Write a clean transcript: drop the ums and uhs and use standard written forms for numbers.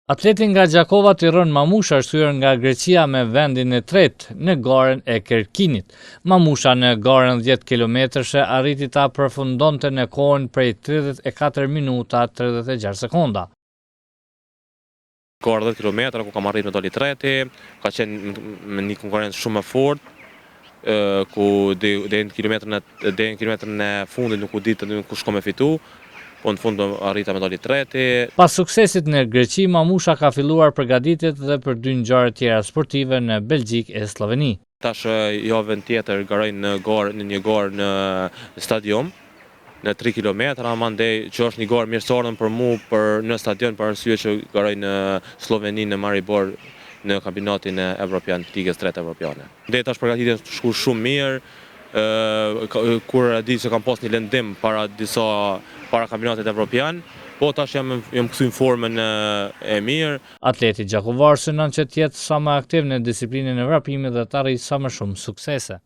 Atleti nga Gjakova Tiron Mamusha është hyrë nga Greqia me vendin e tretë në garën e Kerkinit. Mamusha në garën 10 kilometrëshe arriti ta përfundonte në kohën prej 34 minuta 36 sekonda. Garë 10 kilometra ku kam arritur në doli treti, ka qenë me një konkurrencë shumë e fortë, ku deri në kilometrën e fundit nuk u ditë kush ka me fitu. Po në fund arrita me doli treti. Pas suksesit në Greqi, Mamusha ka filluar përgatitjet dhe për 2 ngjarje tjera sportive në Belgjikë e Sloveni. Tash javën tjetër garoj në një garë në stadion, në 3 kilometra, mandej që është një garë mirësorën për mu në stadion për arsye që garoj në Sloveni në Maribor në kampionatin e evropian, ligës 3 evropiane. Deri tash përgatitjet shku shumë mirë. Kur di se kam pas një lëndim para kampionatit evropian, po tash jam kthy në formën e mirë. Atleti gjakovar synon që të jetë sa më aktiv në disiplinën e vrapimit dhe të arrijë sa më shumë suksese.